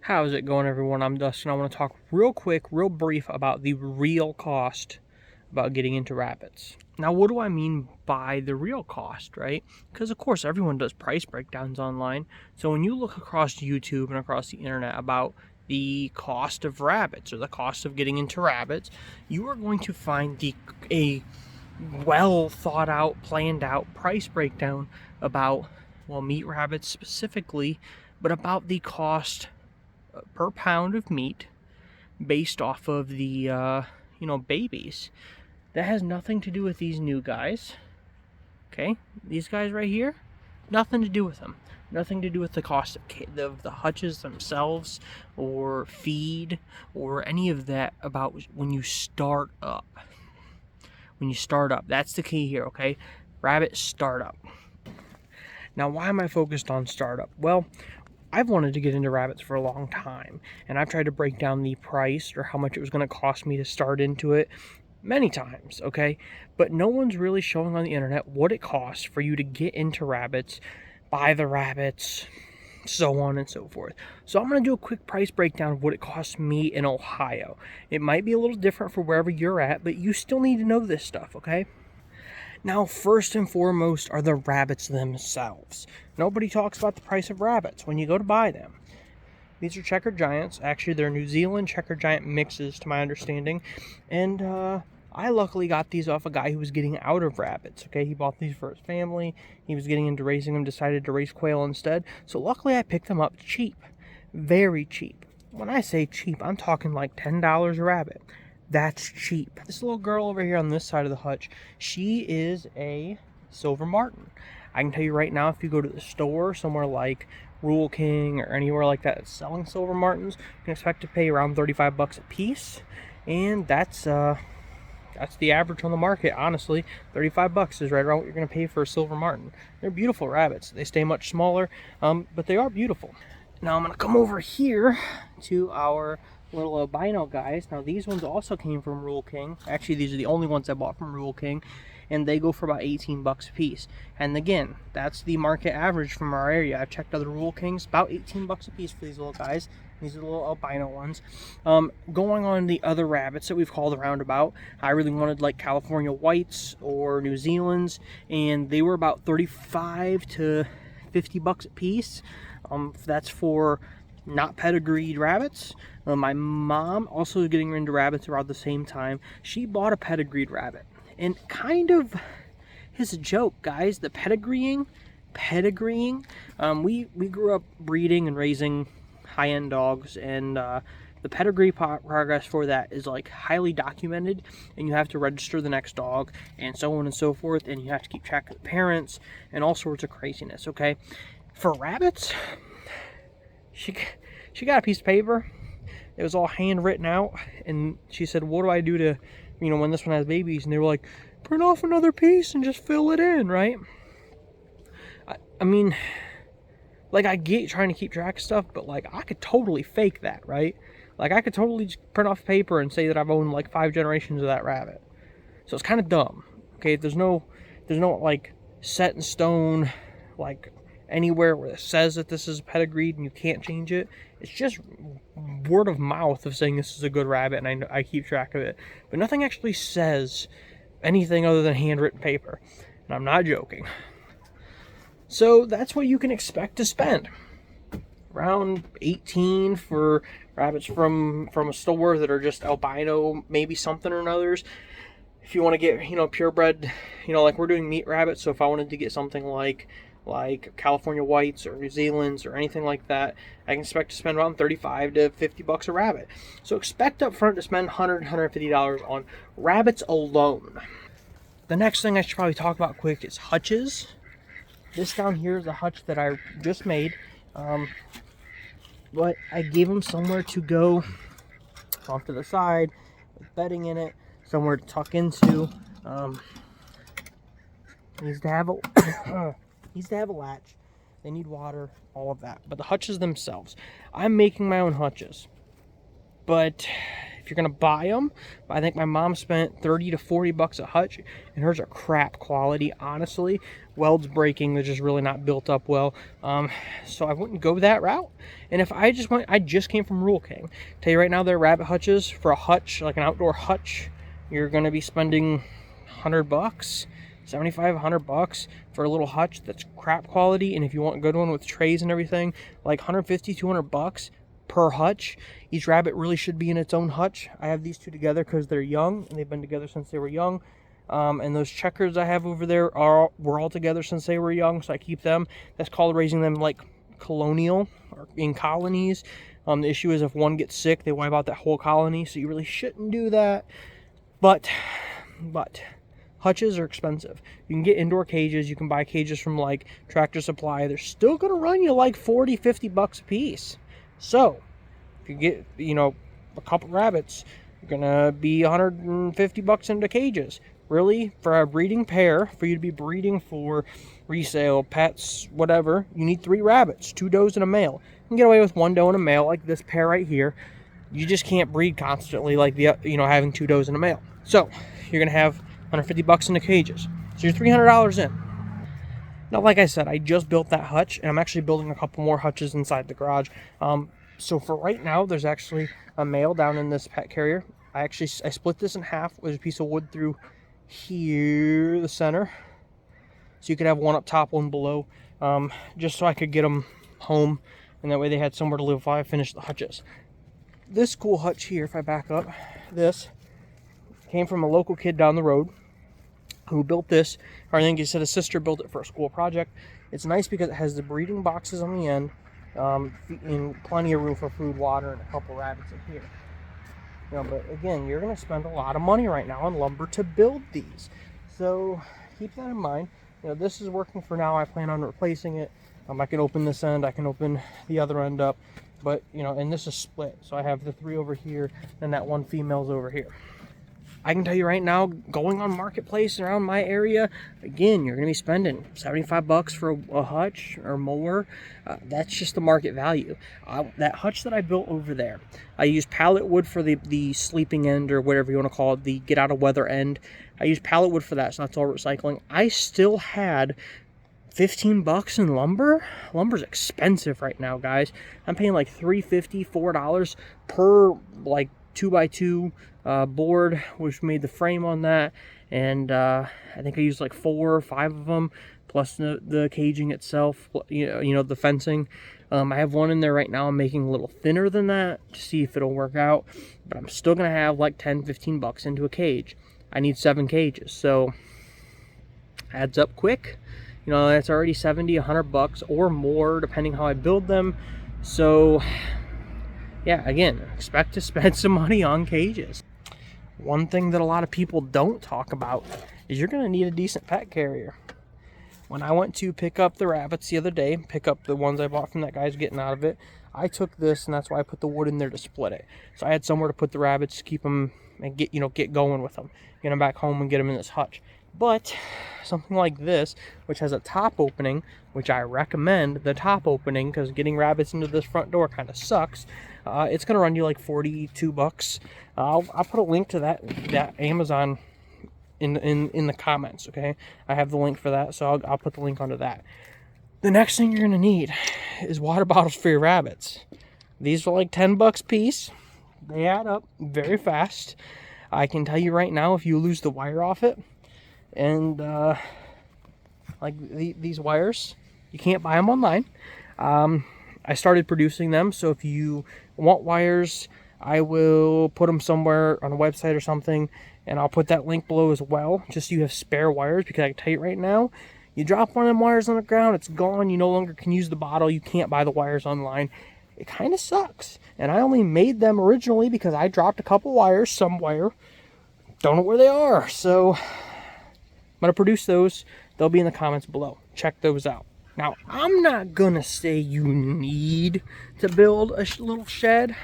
How's it going, everyone? I'm Dustin. I want to talk real quick, real brief about the real cost about getting into rabbits. Now, what do I mean by the real cost, right? Because, of course, everyone does price breakdowns online. So when you look across YouTube and across the internet about the cost of rabbits or the cost of getting into rabbits, you are going to find a well thought out, planned out price breakdown about, well, meat rabbits specifically, but about the cost per pound of meat based off of the babies. That has nothing to do with these new guys. Okay, these guys right here, nothing to do with them. Nothing to do with the cost of the hutches themselves or feed or any of that about when you start up. That's the key here, okay? Rabbit startup. Now, why am I focused on startup? Well, I've wanted to get into rabbits for a long time, and I've tried to break down the price or how much it was going to cost me to start into it many times, okay? But no one's really showing on the internet what it costs for you to get into rabbits, buy the rabbits, so on and so forth. So I'm going to do a quick price breakdown of what it costs me in Ohio. It might be a little different for wherever you're at, but you still need to know this stuff, okay? Now, first and foremost are the rabbits themselves. Nobody talks about the price of rabbits when you go to buy them. These are checker giants. Actually, they're New Zealand checker giant mixes, to my understanding. And I luckily got these off a guy who was getting out of rabbits. Okay, he bought these for his family. He was getting into raising them, decided to raise quail instead. So luckily, I picked them up cheap. Very cheap. When I say cheap, I'm talking like $10 a rabbit. That's cheap. This little girl over here on this side of the hutch, she is a silver martin. I can tell you right now, if you go to the store somewhere like Rural King or anywhere like that that's selling silver martins, you can expect to pay around 35 bucks a piece, and that's the average on the market. Honestly, 35 bucks is right around what you're going to pay for a silver martin. They're beautiful rabbits. They stay much smaller, but they are beautiful. Now I'm going to come over here to our little albino guys. Now these ones also came from Rural King. Actually, these are the only ones I bought from Rural King, and they go for about 18 bucks a piece. And again, that's the market average from our area. I've checked other Rural Kings, about 18 bucks a piece for these little guys. These are the little albino ones. Going on the other rabbits that we've called around about, I really wanted like California whites or New Zealand's, and they were about 35 to 50 bucks a piece. That's for not pedigreed rabbits. My mom also getting into rabbits around the same time. She bought a pedigreed rabbit, and kind of is a joke, guys. The pedigreeing. We grew up breeding and raising high-end dogs, and the pedigree progress for that is like highly documented, and you have to register the next dog and so on and so forth, and you have to keep track of the parents and all sorts of craziness. Okay, for rabbits, she got a piece of paper. It was all handwritten out, and she said, what do I do to, when this one has babies? And they were like, print off another piece and just fill it in, right? I mean, like, I get trying to keep track of stuff, but like, I could totally fake that, right? Like, I could totally just print off paper and say that I've owned like 5 generations of that rabbit. So it's kind of dumb. Okay, there's no like set in stone, like anywhere where it says that this is pedigreed and you can't change it. It's just word of mouth of saying this is a good rabbit, and I keep track of it. But nothing actually says anything other than handwritten paper. And I'm not joking. So that's what you can expect to spend. Around 18 for rabbits from a store that are just albino, maybe something or others. If you want to get, purebred, like we're doing meat rabbits, so if I wanted to get something like California whites or New Zealand's or anything like that, I can expect to spend around 35 to 50 bucks a rabbit. So expect up front to spend $100, $150 on rabbits alone. The next thing I should probably talk about quick is hutches. This down here is a hutch that I just made, but I gave them somewhere to go off to the side with bedding in it, somewhere to tuck into. Needs to have a latch. They need water, all of that. But the hutches themselves, I'm making my own hutches. But if if you're gonna buy them, I think my mom spent 30 to 40 bucks a hutch, and hers are crap quality, honestly. Welds breaking, they're just really not built up well. So I wouldn't go that route. And if I just came from Rule King. Tell you right now, their rabbit hutches, for a hutch, like an outdoor hutch, you're gonna be spending 100 bucks. 75, 100 bucks for a little hutch that's crap quality. And if you want a good one with trays and everything, like 150, 200 bucks per hutch. Each rabbit really should be in its own hutch. I have these two together because they're young and they've been together since they were young. And those checkers I have over there were all together since they were young, so I keep them. That's called raising them like colonial, or in colonies. The issue is if one gets sick, they wipe out that whole colony, so you really shouldn't do that. But hutches are expensive. You can get indoor cages. You can buy cages from like Tractor Supply. They're still going to run you like 40, 50 bucks a piece. So if you get, a couple rabbits, you're going to be 150 bucks into cages. Really, for a breeding pair, for you to be breeding for resale, pets, whatever, you need 3 rabbits, 2 does and a male. You can get away with 1 doe and a male, like this pair right here. You just can't breed constantly like having 2 does and a male. So you're going to have 150 bucks in the cages. So you're $300 in. Now, like I said, I just built that hutch, and I'm actually building a couple more hutches inside the garage. So for right now, there's actually a male down in this pet carrier. I split this in half with a piece of wood through here, the center. So you could have one up top, one below, just so I could get them home, and that way they had somewhere to live while I finished the hutches. This cool hutch here, if I back up, this came from a local kid down the road who built this, or I think he said his sister built it for a school project. It's nice because it has the breeding boxes on the end, and plenty of room for food, water, and a couple rabbits in here. But again, you're going to spend a lot of money right now on lumber to build these. So keep that in mind. This is working for now. I plan on replacing it. I can open this end. I can open the other end up. But, and this is split. So I have the 3 over here, and that 1 female's over here. I can tell you right now, going on Marketplace around my area, again, you're going to be spending 75 bucks for a hutch or more. That's just the market value. That hutch that I built over there, I used pallet wood for the sleeping end, or whatever you want to call it, the get out of weather end. I used pallet wood for that, so that's all recycling. I still had 15 bucks in lumber. Lumber's expensive right now, guys. I'm paying like $3.50, $4 per like 2x2 board, which made the frame on that, and I think I used like 4 or 5 of them, plus the caging itself, the fencing. I have one in there right now. I'm making a little thinner than that to see if it'll work out, but I'm still gonna have like 10-15 bucks into a cage. I need 7 cages, so adds up quick. That's already 70-100 bucks or more depending how I build them. So yeah, again, expect to spend some money on cages. One thing that a lot of people don't talk about is you're going to need a decent pet carrier. When I went to pick up the rabbits the other day, pick up the ones I bought from that guy's getting out of it, I took this, and that's why I put the wood in there to split it. So I had somewhere to put the rabbits, keep them, and get going with them. Get them back home and get them in this hutch. But something like this, which has a top opening, which I recommend the top opening because getting rabbits into this front door kind of sucks. It's going to run you like 42 bucks. I'll put a link to that Amazon in the comments, okay? I have the link for that, so I'll put the link onto that. The next thing you're going to need is water bottles for your rabbits. These are like 10 bucks a piece. They add up very fast. I can tell you right now, if you lose the wire off it, and these wires, you can't buy them online. I started producing them, so if you want wires, I will put them somewhere on a website or something, and I'll put that link below as well, just so you have spare wires, because I can tell you right now, you drop one of them wires on the ground, it's gone, you no longer can use the bottle, you can't buy the wires online. It kind of sucks, and I only made them originally because I dropped a couple wires somewhere, don't know where they are, so I'm going to produce those. They'll be in the comments below. Check those out. Now, I'm not going to say you need to build a little shed,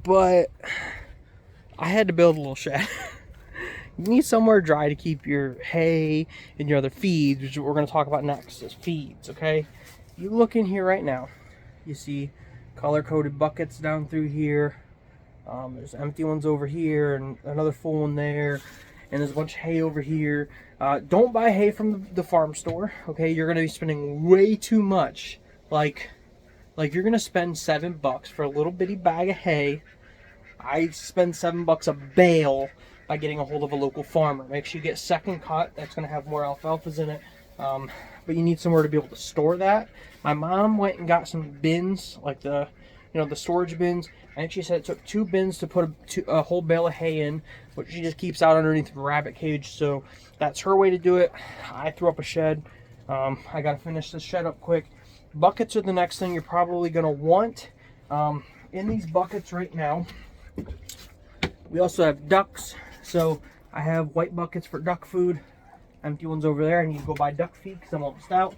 but I had to build a little shed. You need somewhere dry to keep your hay and your other feeds, which is what we're going to talk about next, is feeds, okay? You look in here right now. You see color-coded buckets down through here. There's empty ones over here and another full one there, and there's a bunch of hay over here. Don't buy hay from the farm store, okay? You're gonna be spending way too much. Like you're gonna spend $7 for a little bitty bag of hay. I spend $7 a bale by getting a hold of a local farmer. Make sure you get second cut. That's gonna have more alfalfas in it. But you need somewhere to be able to store that. My mom went and got some bins, like the storage bins. I think she said it took 2 bins to put a whole bale of hay in, which she just keeps out underneath the rabbit cage. So that's her way to do it. I threw up a shed. I gotta finish this shed up quick. Buckets are the next thing you're probably gonna want. In these buckets right now, we also have ducks. So I have white buckets for duck food. Empty ones over there. I need to go buy duck feed because I'm almost out.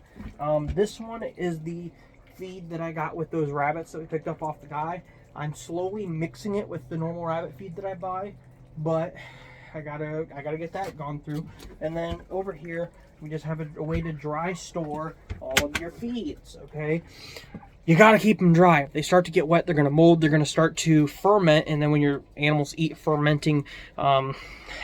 This one is the feed that I got with those rabbits that we picked up off the guy. I'm slowly mixing it with the normal rabbit feed that I buy, but I gotta get that gone through. And then over here, we just have a way to dry store all of your feeds, okay? You gotta keep them dry. If they start to get wet, they're gonna mold, they're gonna start to ferment, and then when your animals eat fermenting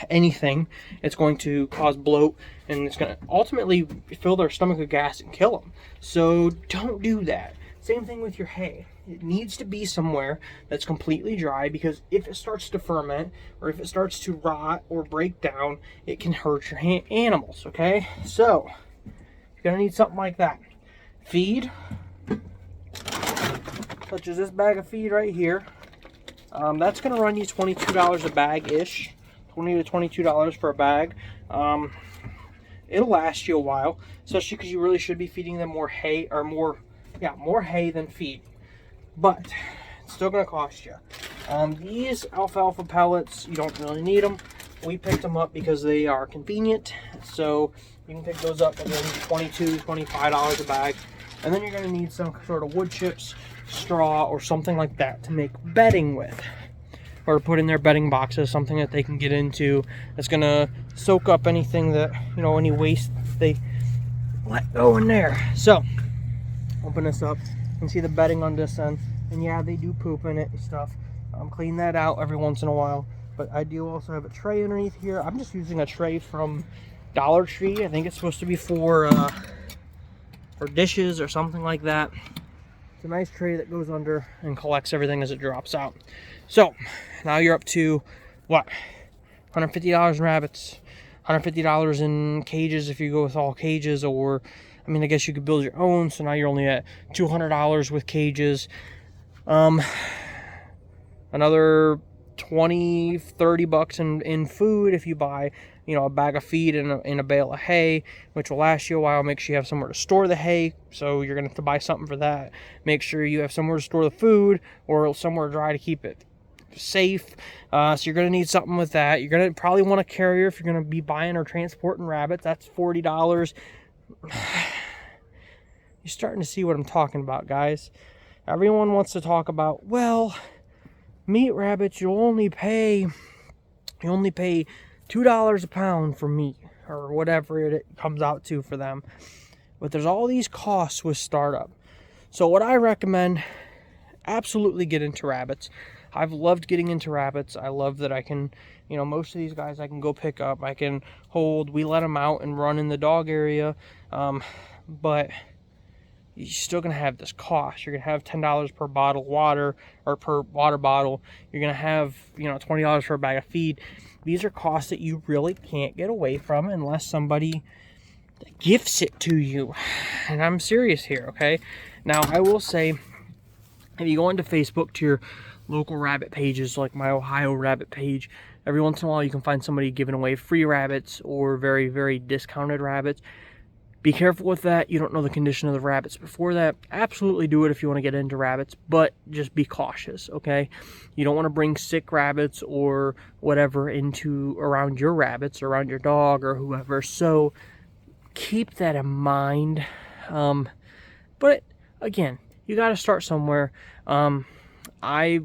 anything, it's going to cause bloat, and it's gonna ultimately fill their stomach with gas and kill them. So don't do that. Same thing with your hay. It needs to be somewhere that's completely dry, because if it starts to ferment or if it starts to rot or break down, it can hurt your animals, okay? So you're gonna need something like that. Feed, such as this bag of feed right here. That's gonna run you $22 a bag-ish. $20 to $22 for a bag. It'll last you a while, especially because you really should be feeding them more hay, or more hay than feed. But it's still going to cost you. These alfalfa pellets, you don't really need them. We picked them up because they are convenient. So you can pick those up, and then $22, $25 a bag. And then you're going to need some sort of wood chips, straw, or something like that to make bedding with. Or put in their bedding boxes, something that they can get into that's going to soak up anything that, any waste they let go in there. So open this up. You can see the bedding on this end, and yeah, they do poop in it and stuff. Clean that out every once in a while. But I do also have a tray underneath here. I'm just using a tray from Dollar Tree. I think it's supposed to be for dishes or something like that. It's a nice tray that goes under and collects everything as it drops out. So now you're up to what? $150 in rabbits, $150 in cages if you go with all cages, or I guess you could build your own, so now you're only at $200 with cages. Another $20-$30 in food if you buy, a bag of feed and a bale of hay, which will last you a while. Make sure you have somewhere to store the hay, so you're gonna have to buy something for that. Make sure you have somewhere to store the food, or somewhere dry to keep it safe. So you're gonna need something with that. You're gonna probably want a carrier if you're gonna be buying or transporting rabbits. That's $40. You're starting to see what I'm talking about, guys. Everyone wants to talk about, well, meat rabbits, you only pay $2 a pound for meat, or whatever it comes out to for them. But there's all these costs with startup. So what I recommend, absolutely get into rabbits. I've loved getting into rabbits. I love that I can, most of these guys I can go pick up, I can hold, we let them out and run in the dog area. But you're still going to have this cost. You're going to have $10 per bottle of water, or per water bottle. You're going to have, $20 for a bag of feed. These are costs that you really can't get away from unless somebody gifts it to you. And I'm serious here, okay? Now, I will say, if you go into Facebook to your local rabbit pages, like my Ohio rabbit page, every once in a while you can find somebody giving away free rabbits or very, very discounted rabbits. Be careful with that. You don't know the condition of the rabbits before that. Absolutely do it if you want to get into rabbits, but just be cautious, okay? You don't want to bring sick rabbits or whatever around your rabbits, or around your dog or whoever. So keep that in mind. But again, you got to start somewhere. I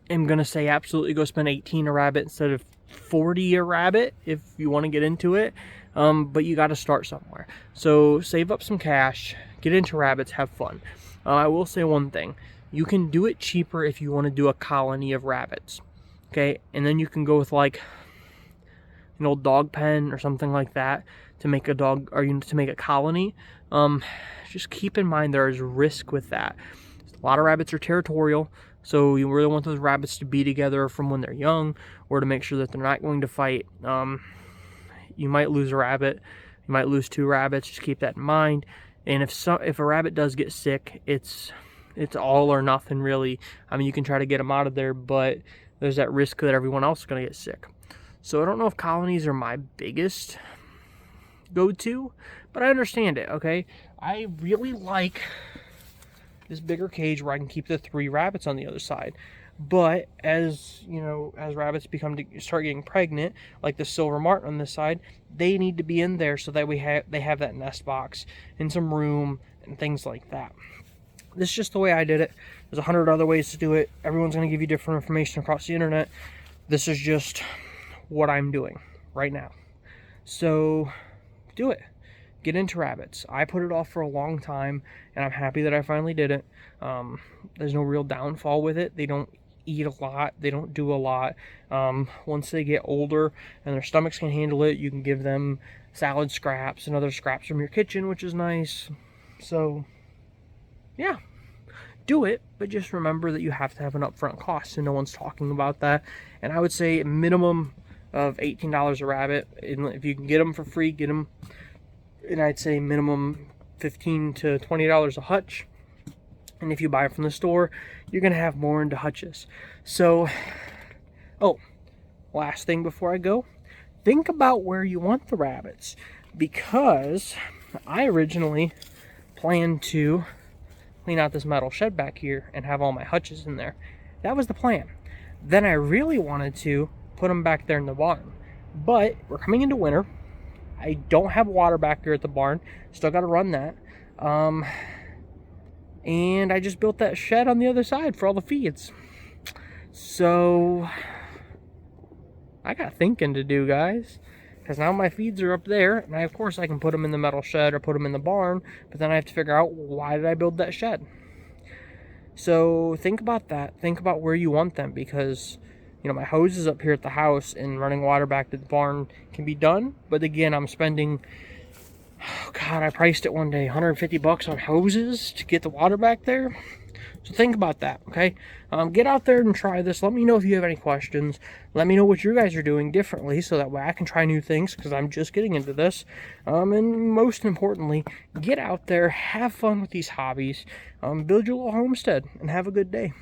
am going to say absolutely go spend $18 a rabbit instead of $40 a rabbit if you want to get into it. But you got to start somewhere. So save up some cash, get into rabbits, have fun. I will say one thing. You can do it cheaper if you want to do a colony of rabbits. Okay, and then you can go with like an old dog pen or something like that to make a dog, or to make a colony. Just keep in mind there is risk with that. A lot of rabbits are territorial, so you really want those rabbits to be together from when they're young, or to make sure that they're not going to fight. You might lose a rabbit, you might lose 2 rabbits. Just keep that in mind. And if a rabbit does get sick, it's all or nothing, really. I mean, you can try to get them out of there, but there's that risk that everyone else is going to get sick. So I don't know if colonies are my biggest go-to, but I understand it, okay? I really like this bigger cage where I can keep the 3 rabbits on the other side. But as you know, as rabbits start getting pregnant, like the silver martin on this side, they need to be in there so that they have that nest box and some room and things like that. This is just the way I did it. There's 100 other ways to do it. Everyone's going to give you different information across the internet. This is just what I'm doing right now. So do it. Get into rabbits. I put it off for a long time, and I'm happy that I finally did it. There's no real downfall with it. They don't eat a lot. They don't do a lot. Once they get older and their stomachs can handle it, you can give them salad scraps and other scraps from your kitchen, which is nice. So yeah, do it, but just remember that you have to have an upfront cost, and no one's talking about that. And I would say a minimum of $18 a rabbit. And if you can get them for free, get them. And I'd say minimum $15 to $20 a hutch. And if you buy it from the store, you're going to have more into hutches. So, oh, last thing before I go, think about where you want the rabbits. Because I originally planned to clean out this metal shed back here and have all my hutches in there. That was the plan. Then I really wanted to put them back there in the barn. But we're coming into winter. I don't have water back here at the barn. Still got to run that. And I just built that shed on the other side for all the feeds. So I got thinking to do, guys. Because now my feeds are up there. And of course I can put them in the metal shed or put them in the barn. But then I have to figure out, why did I build that shed? So think about that. Think about where you want them. Because, you know, my hose is up here at the house, and running water back to the barn can be done. But again, I'm spending, oh God, I priced it one day, 150 bucks on hoses to get the water back there. So think about that, okay? Get out there and try this. Let me know if you have any questions. Let me know what you guys are doing differently, so that way I can try new things, because I'm just getting into this. And most importantly, get out there, have fun with these hobbies, build your little homestead, and have a good day.